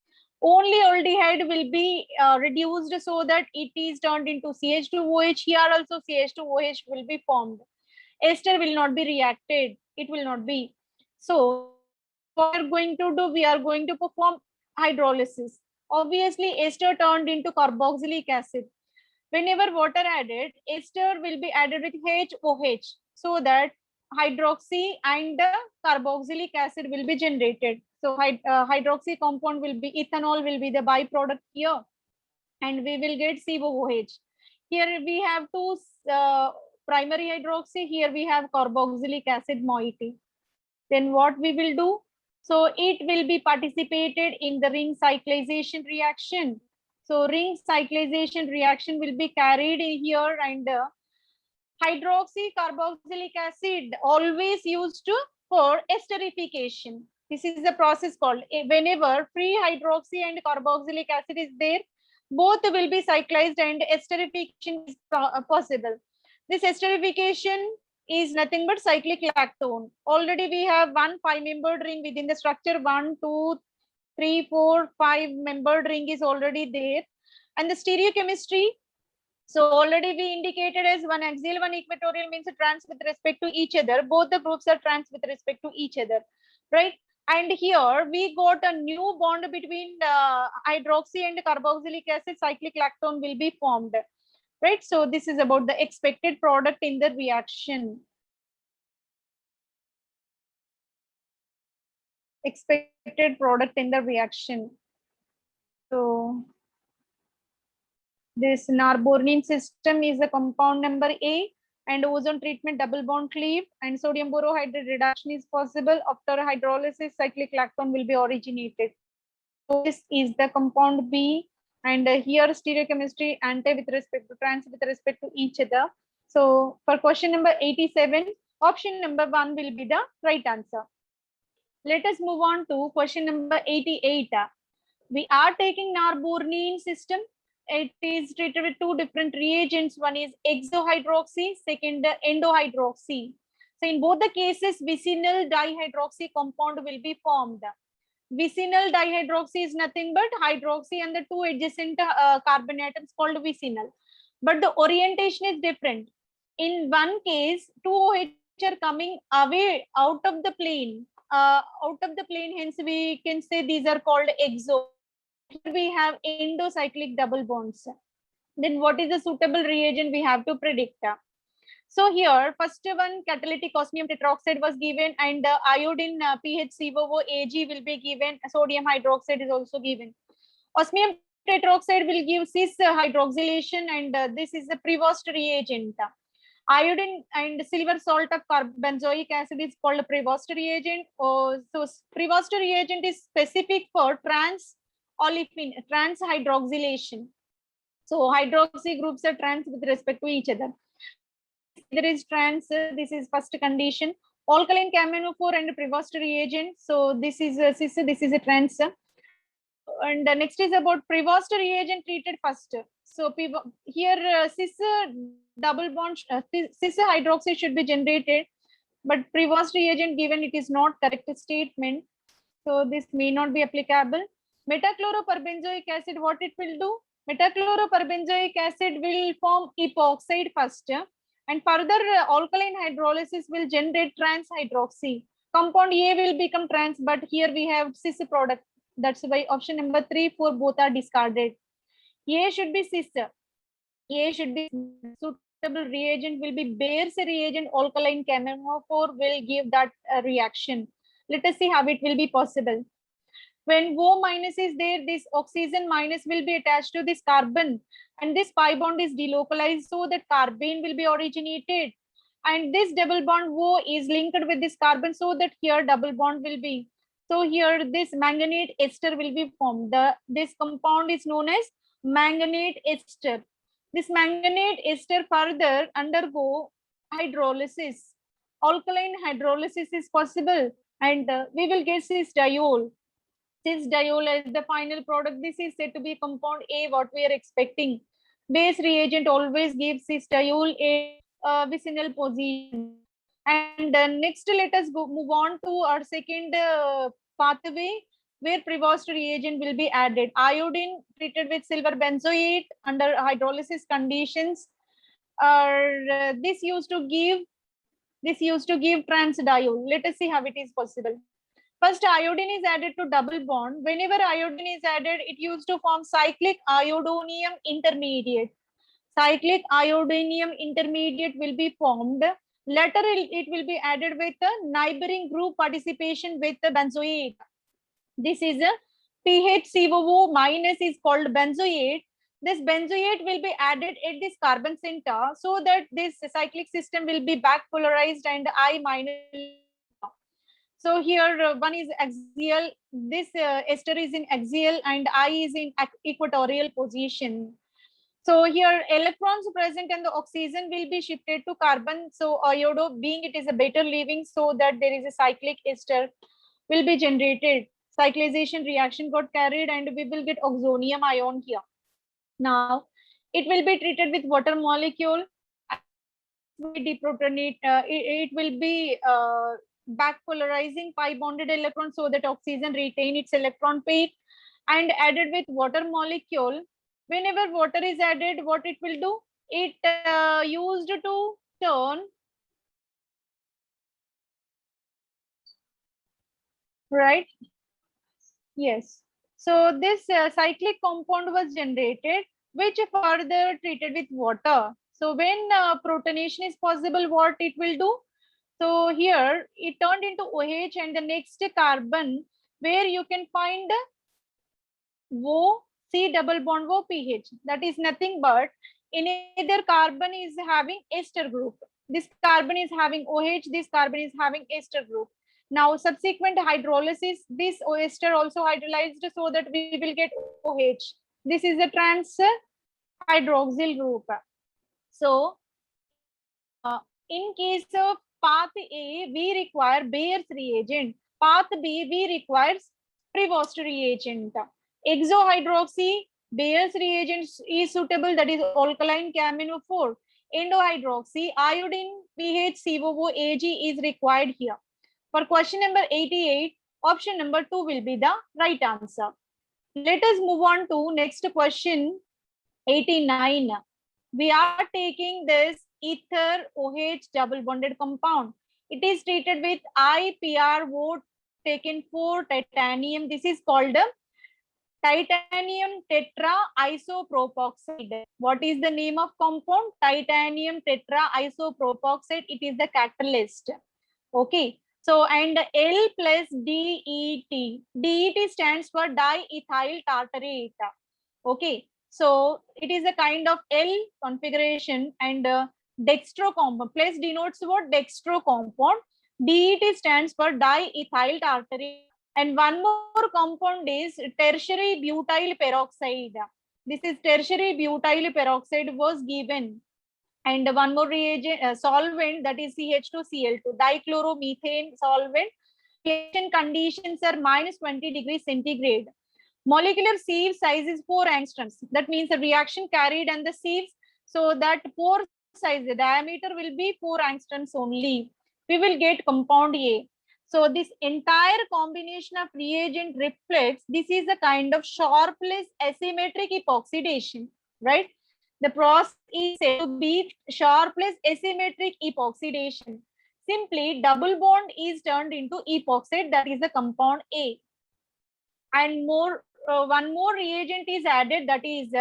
Only aldehyde will be reduced so that it is turned into CH2OH. Here also CH2OH will be formed. Ester will not be reacted. It will not be. So what we are going to do, we are going to perform hydrolysis. Obviously, ester turned into carboxylic acid. Whenever water added, ester will be added with HOH so that hydroxy and the carboxylic acid will be generated. So hydroxy compound will be, ethanol will be the byproduct here, and we will get COOH. Here we have two primary hydroxy, here we have carboxylic acid moiety. Then what we will do? So it will be participated in the ring cyclization reaction. So ring cyclization reaction will be carried in here, and hydroxy carboxylic acid always used to for esterification. This is a process called, whenever free hydroxy and carboxylic acid is there, both will be cyclized and esterification is possible. This esterification is nothing but cyclic lactone. Already we have one 5-membered ring within the structure. 1, 2, 3, 4, 5-membered ring is already there. And the stereochemistry, so already we indicated as one axial, one equatorial, means trans with respect to each other. Both the groups are trans with respect to each other, right? And here we got a new bond between hydroxy and carboxylic acid. Cyclic lactone will be formed, right? So this is about the expected product in the reaction. Expected product in the reaction. So This Narbornine system is the compound number A, and ozone treatment double bond cleave, and sodium borohydride reduction is possible. After hydrolysis, cyclic lactone will be originated. So this is the compound B, and here stereochemistry anti with respect to trans with respect to each other. So for question number 87, option number 1 will be the right answer. Let us move on to question number 88. We are taking Narbornine system. It is treated with two different reagents. One is exohydroxy, second endohydroxy. So in both the cases, vicinal dihydroxy compound will be formed. Vicinal dihydroxy is nothing but hydroxy and the two adjacent carbon atoms called vicinal. But the orientation is different. In one case, two OH are coming away out of the plane. Hence we can say these are called exo. Here we have endocyclic double bonds. Then what is the suitable reagent we have to predict? So here, first one, catalytic osmium tetroxide was given, and iodine PHCOO Ag will be given. Sodium hydroxide is also given. Osmium tetroxide will give cis hydroxylation, and this is a Prevost reagent. Iodine and silver salt of benzoic acid is called a Prevost reagent. So Prevost reagent is specific for trans hydroxylation. So hydroxy groups are trans with respect to each other. There is trans, this is first condition. Alkaline camenophore and Prevost reagent. So this is a cis, this is a trans. And the next is about Prevost reagent treated first. So here cis double bond, cis hydroxy should be generated, but Prevost reagent given, it is not correct statement. So this may not be applicable. Metachloroperbenzoic acid, what it will do? Metachloroperbenzoic acid will form epoxide first, and further alkaline hydrolysis will generate trans hydroxy. Compound A will become trans, but here we have cis product. That's why option number 3, 4 both are discarded. A should be cis. A should be suitable reagent will be Bayer's reagent. Alkaline camenophore will give that reaction. Let us see how it will be possible. When O minus is there, this oxygen minus will be attached to this carbon, and this pi bond is delocalized, so that carbene will be originated, and this double bond O is linked with this carbon, so that here double bond will be. So here this manganate ester will be formed. This compound is known as manganate ester. This manganate ester further undergo hydrolysis. Alkaline hydrolysis is possible, and we will get cis diol. Cis diol as the final product. This is said to be compound A, what we are expecting. Base reagent always gives cis diol a vicinal position. And next, let us move on to our second pathway, where Prevost reagent will be added. Iodine treated with silver benzoate under hydrolysis conditions. This used to give trans diol. Let us see how it is possible. First, iodine is added to double bond. Whenever iodine is added, it used to form cyclic iodonium intermediate. Cyclic iodinium intermediate will be formed. Later, it will be added with a neighboring group participation with the benzoate. This is a PHCOO minus is called benzoate. This benzoate will be added at this carbon center, so that this cyclic system will be back polarized and I minus. So here one is axial, this ester is in axial and I is in equatorial position. So here electrons present and the oxygen will be shifted to carbon. So iodo, being it is a better leaving, so that there is a cyclic ester will be generated. Cyclization reaction got carried and we will get oxonium ion here. Now it will be treated with water molecule. Deprotonate, it will be back polarizing pi bonded electron, so that oxygen retain its electron pair, and added with water molecule. Whenever water is added, what it will do? It used to turn, right? Yes. So this cyclic compound was generated, which further treated with water. So when protonation is possible, what it will do? So here it turned into OH, and the next carbon where you can find O C double bond OPH. That is nothing but either carbon is having ester group. This carbon is having OH, this carbon is having ester group. Now subsequent hydrolysis, this ester also hydrolyzed so that we will get OH. This is a trans hydroxyl group. So in case of path A, we require Bayer's reagent. Path B, we require Prevost reagent. Exohydroxy, Bayer's reagent is suitable, that is alkaline CaMnO4. Endohydroxy, iodine pH COO Ag is required here. For question number 88, option number 2 will be the right answer. Let us move on to next question, 89. We are taking this ether OH double bonded compound. It is treated with IPR taken for titanium. This is called titanium tetra isopropoxide. What is the name of compound? Titanium tetra isopropoxide. It is the catalyst. Okay. So, and L plus DET. DET stands for diethyl tartarate. Okay. So, it is a kind of L configuration, and dextro compound. Plus denotes what? Dextro compound. DET stands for diethyl tartarate. And one more compound is tertiary butyl peroxide. This is tertiary butyl peroxide was given. And one more reagent, solvent, that is CH2Cl2, dichloromethane solvent. Reaction conditions are minus 20 degrees centigrade. Molecular sieve size is 4 angstroms. That means the reaction carried and the sieves, so that pore size, the diameter will be 4 angstroms only. We will get compound A. So this entire combination of reagent reflects, this is a kind of sharpless asymmetric epoxidation, right? The process is said to be sharpless asymmetric epoxidation. Simply double bond is turned into epoxide, that is the compound A. And one more reagent is added, that is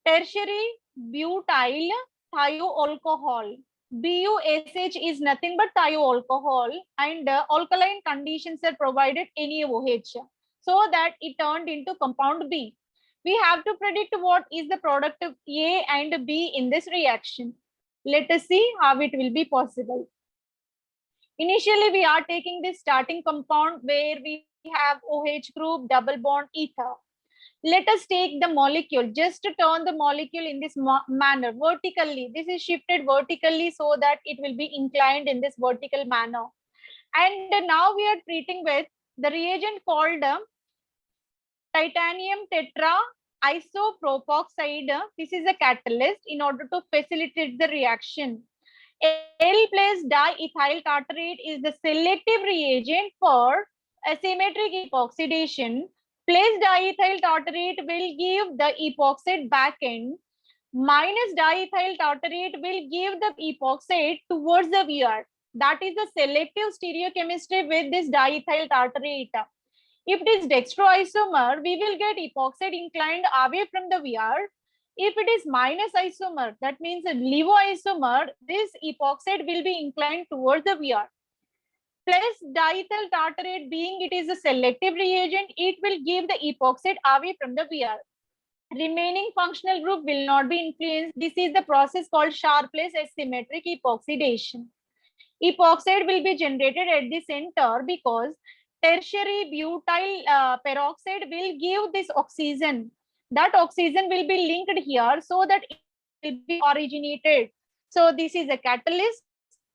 tertiary butyl thioalcohol. BUSH is nothing but thioalcohol, and alkaline conditions are provided NaOH, so that it turned into compound B. We have to predict what is the product of A and B in this reaction. Let us see how it will be possible. Initially, we are taking this starting compound where we have OH group, double bond, ether. Let us take the molecule, just to turn the molecule in this manner vertically. This is shifted vertically so that it will be inclined in this vertical manner. And now we are treating with the reagent called titanium tetra isopropoxide. This is a catalyst in order to facilitate the reaction. L plus diethyl tartarate is the selective reagent for asymmetric epoxidation. Plus diethyl tartarate will give the epoxide back end. Minus diethyl tartarate will give the epoxide towards the VR. That is the selective stereochemistry with this diethyl tartarate. If it is dextroisomer, we will get epoxide inclined away from the VR. If it is minus isomer, that means a levoisomer, this epoxide will be inclined towards the VR. Plus diethyl tartarate, being it is a selective reagent, it will give the epoxide away from the VR. Remaining functional group will not be influenced. This is the process called sharpless asymmetric epoxidation. Epoxide will be generated at the center because tertiary butyl peroxide will give this oxygen. That oxygen will be linked here so that it will be originated. So this is a catalyst,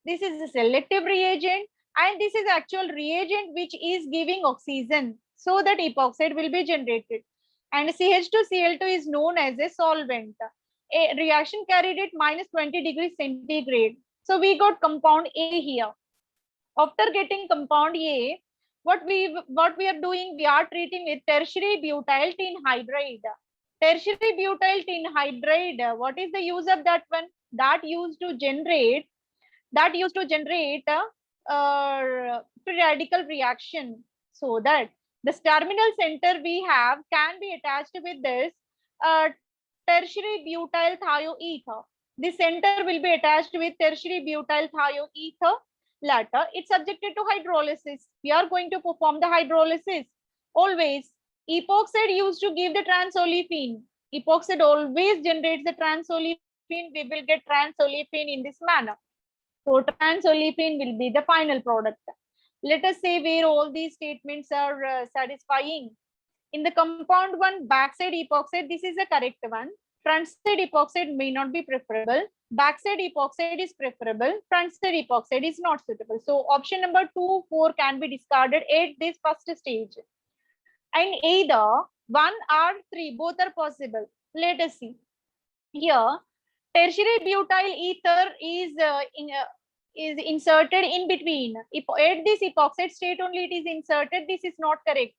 this is a selective reagent, and this is actual reagent which is giving oxygen so that epoxide will be generated. And CH2Cl2 is known as a solvent. A reaction carried at minus 20 degrees centigrade. So we got compound A here. After getting compound A, what we are doing, we are treating with tertiary butyl tin hydride. Tertiary butyl tin hydride, what is the use of that one? That used to generate free radical reaction, so that the terminal center we have can be attached with this tertiary butyl thioether. The center will be attached with tertiary butyl thioether. Later, it's subjected to hydrolysis. We are going to perform the hydrolysis. Always, Epoxide used to give the trans-olefin. Epoxide always generates the trans-olefin. We will get trans-olefin in this manner. So trans-olefin will be the final product. Let us say where all these statements are satisfying. In the compound one, backside epoxide, this is the correct one. Front side epoxide may not be preferable. Backside epoxide is preferable. Front side epoxide is not suitable. So option number 2, 4 can be discarded at this first stage. And either 1 or 3, both are possible. Let us see. Here, tertiary butyl ether is inserted in between. At this epoxide state only it is inserted. This is not correct.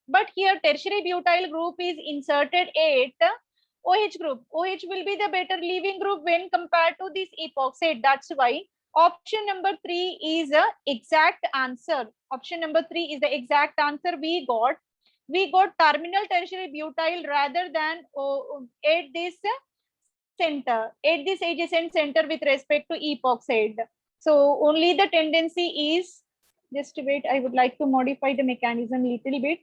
But here tertiary butyl group is inserted at OH group. OH will be the better leaving group when compared to this epoxide. That's why option number 3 is the exact answer. Option number 3 is the exact answer we got. We got terminal tertiary butyl rather than at this center, at this adjacent center with respect to epoxide. So only the tendency is, just wait, I would like to modify the mechanism little bit.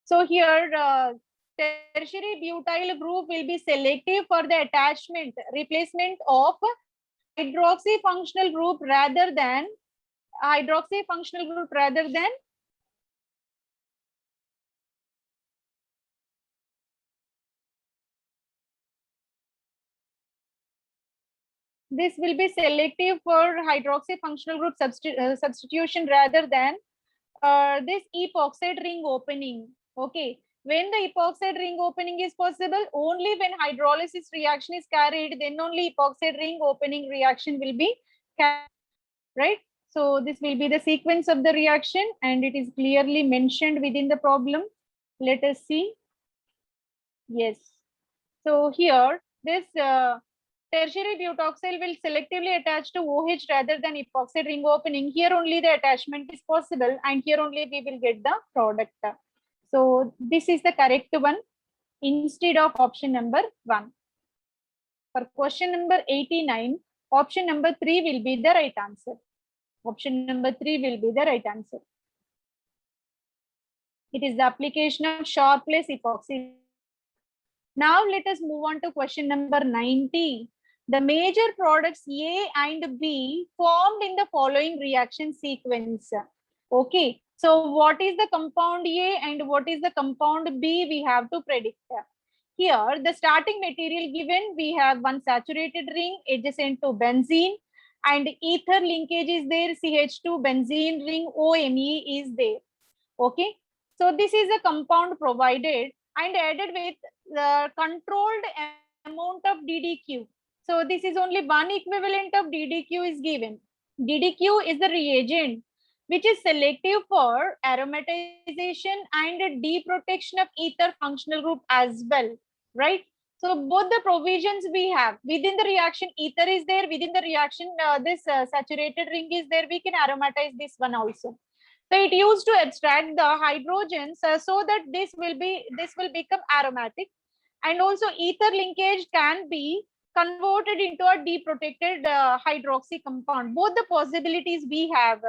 So here tertiary butyl group will be selective for the attachment, replacement of hydroxy functional group rather than this will be selective for hydroxy functional group substitution rather than this epoxide ring opening. Okay, when the epoxide ring opening is possible, only when hydrolysis reaction is carried, then only epoxide ring opening reaction will be carried, right? So this will be the sequence of the reaction and it is clearly mentioned within the problem. Let us see. Yes. So here this tertiary butoxyl will selectively attach to OH rather than epoxide ring opening. Here only the attachment is possible and here only we will get the product. So this is the correct one instead of option number 1. For question number 89, option number 3 will be the right answer. Option number 3 will be the right answer. It is the application of Sharpless epoxy. Now let us move on to question number 90. The major products A and B formed in the following reaction sequence. Okay, so what is the compound A and what is the compound B we have to predict. Here, the starting material given, we have one saturated ring adjacent to benzene and ether linkage is there, CH2 benzene ring OMe is there. Okay, so this is a compound provided and added with the controlled amount of DDQ. So this is only one equivalent of DDQ is given. DDQ is the reagent which is selective for aromatization and deprotection of ether functional group as well, right? So both the provisions we have within the reaction, ether is there, within the reaction this saturated ring is there, we can aromatize this one also. So it used to abstract the hydrogens so that this will become aromatic, and also ether linkage can be converted into a deprotected hydroxy compound. Both the possibilities we have,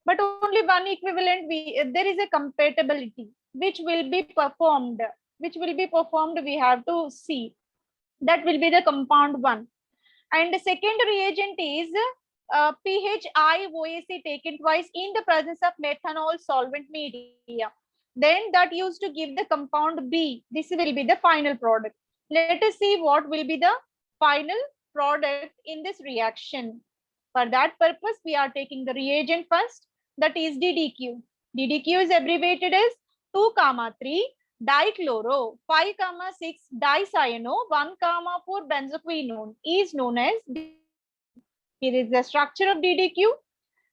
but only one equivalent. There is a compatibility which will be performed. We have to see. That will be the compound 1. And the second reagent is PHI-OAC taken twice in the presence of methanol solvent media. Then that used to give the compound B. This will be the final product. Let us see what will be the final product in this reaction. For that purpose, we are taking the reagent first, that is DDQ. DDQ is abbreviated as 2,3 dichloro 5,6 dicyano 1,4 benzoquinone is known as. Here is the structure of DDQ.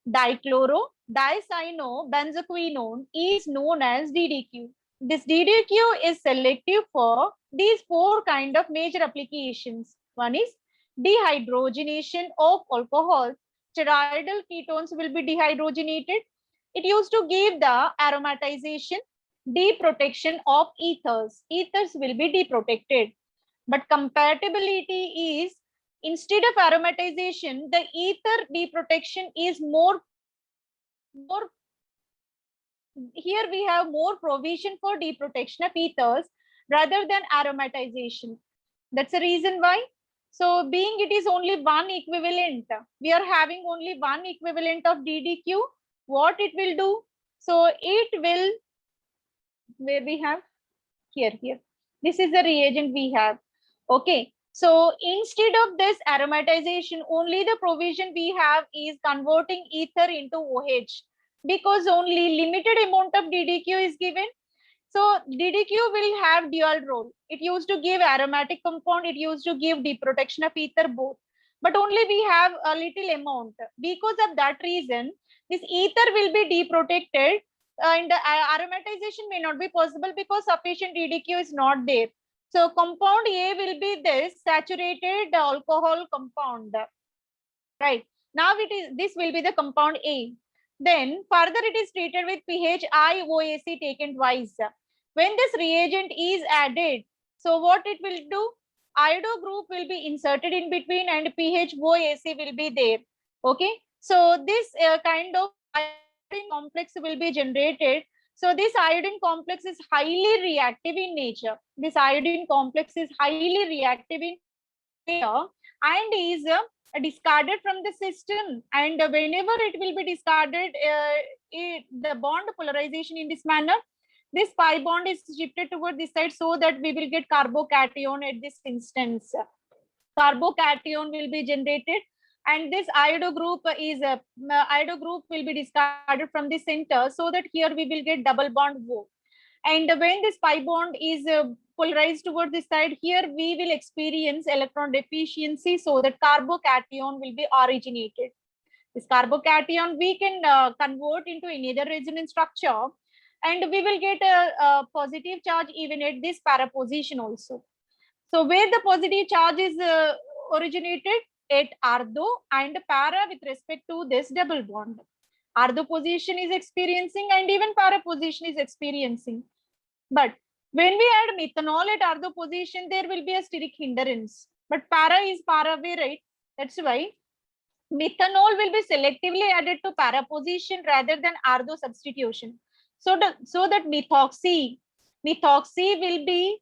Dichloro dicyano benzoquinone is known as DDQ. This DDQ is selective for these 4 kind of major applications. One is dehydrogenation of alcohols. Steroidal ketones will be dehydrogenated. It used to give the aromatization, deprotection of ethers. Ethers will be deprotected. But compatibility is, instead of aromatization, the ether deprotection is more here we have more provision for deprotection of ethers rather than aromatization. That's the reason why. So being it is only one equivalent, we are having only one equivalent of DDQ, what it will do? So it will, where we have, here, this is the reagent we have. Okay, so instead of this aromatization, only the provision we have is converting ether into OH, because only limited amount of DDQ is given. So DDQ will have dual role. It used to give aromatic compound, it used to give deprotection of ether both, but only we have a little amount. Because of that reason, this ether will be deprotected, and aromatization may not be possible because sufficient DDQ is not there. So compound A will be this saturated alcohol compound, right? Now this will be the compound A. Then further it is treated with PHIOAC taken twice. When this reagent is added, so what it will do? Iodo group will be inserted in between and PHOAC will be there. Okay, so this kind of iodine complex will be generated. So this iodine complex is highly reactive in nature. This iodine complex is highly reactive in nature and is discarded from the system. And whenever it will be discarded, the bond polarization in this manner, this pi bond is shifted toward this side, so that we will get carbocation at this instance. Carbocation will be generated, and this iodo group will be discarded from the center, so that here we will get double bond O. And when this pi bond is polarized toward this side, here we will experience electron deficiency, so that carbocation will be originated. This carbocation we can convert into another resonance structure, and we will get a positive charge even at this para position also. So where the positive charge is originated? At artho and para with respect to this double bond. Artho position is experiencing and even para position is experiencing. But when we add methanol at artho position, there will be a steric hindrance. But para is para way, right? That's why methanol will be selectively added to para position rather than artho substitution. So that methoxy will be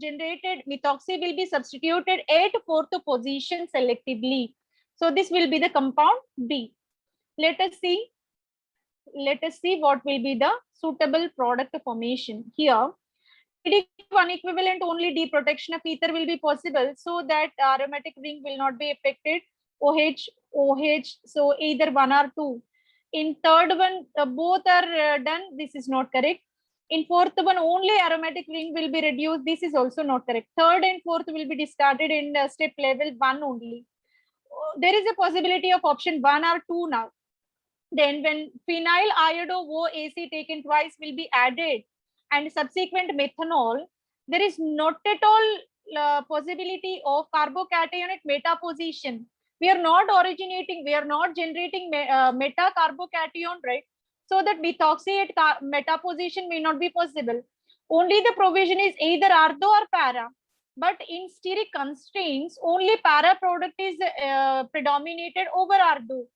generated, methoxy will be substituted at fourth position selectively. So this will be the compound B. Let us see what will be the suitable product formation. Here, one equivalent only deprotection of ether will be possible, so that aromatic ring will not be affected. OH, so either one or two. In third one, both are done. This is not correct. In fourth one, only aromatic ring will be reduced. This is also not correct. Third and fourth will be discarded in step level 1 only. There is a possibility of option 1 or 2 now. Then when phenyl iodo OAC taken twice will be added and subsequent methanol, there is not at all possibility of carbocation at meta position. We are not generating meta carbocation, right? So that methoxy at meta position may not be possible. Only the provision is either artho or para. But in steric constraints, only para product is predominated over artho,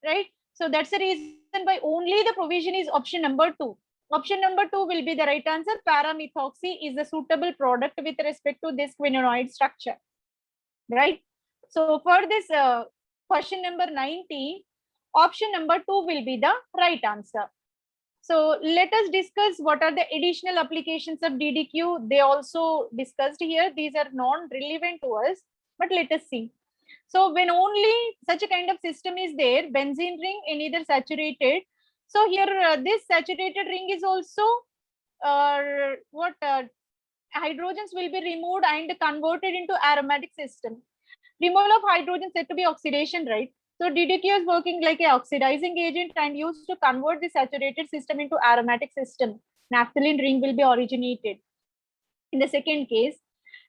right? So that's the reason why only the provision is option number 2. Option number 2 will be the right answer. Para-methoxy is a suitable product with respect to this quinonoid structure, right? So for this question number 90, option number 2 will be the right answer. So let us discuss what are the additional applications of DDQ. They also discussed here. These are non-relevant to us, but let us see. So when only such a kind of system is there, benzene ring in either saturated. So here this saturated ring is also hydrogens will be removed and converted into aromatic system. Removal of hydrogen said to be oxidation, right? So DDQ is working like a oxidizing agent and used to convert the saturated system into aromatic system. Naphthalene ring will be originated. In the second case,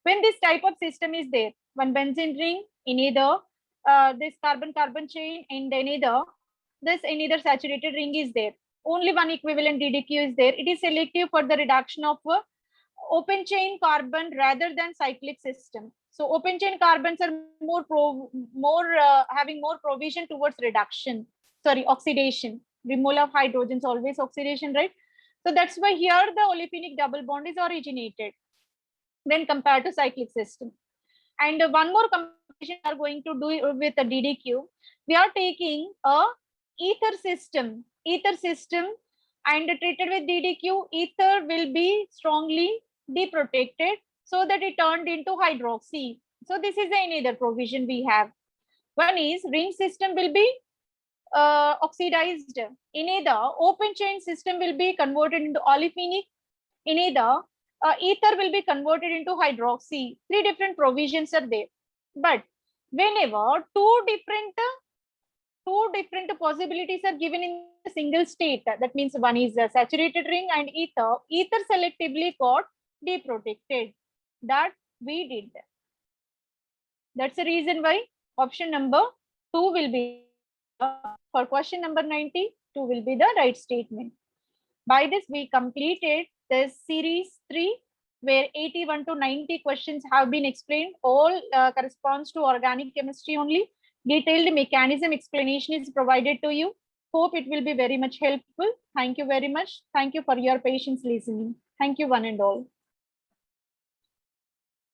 when this type of system is there, one benzene ring in either this carbon-carbon chain and then either this in either saturated ring is there. Only one equivalent DDQ is there. It is selective for the reduction of open chain carbon rather than cyclic system. So open chain carbons are having more provision towards oxidation. removal of hydrogens, always oxidation, right? So that's why here the olefinic double bond is originated when compared to cyclic system. And one more comparison we are going to do with the DDQ. We are taking a ether system, and treated with DDQ. Ether will be strongly deprotected so that it turned into hydroxy. So this is another provision we have. One is ring system will be oxidized. In either open chain system will be converted into olefinic. In either ether will be converted into hydroxy. Three different provisions are there. But whenever two different possibilities are given in a single state, that means one is a saturated ring and ether selectively got deprotected. That we did. That's the reason why option number 2 will be for question number 90. 2 will be the right statement. By this, we completed this series 3, where 81 to 90 questions have been explained. All corresponds to organic chemistry only. Detailed mechanism explanation is provided to you. Hope it will be very much helpful. Thank you very much. Thank you for your patience listening. Thank you one and all.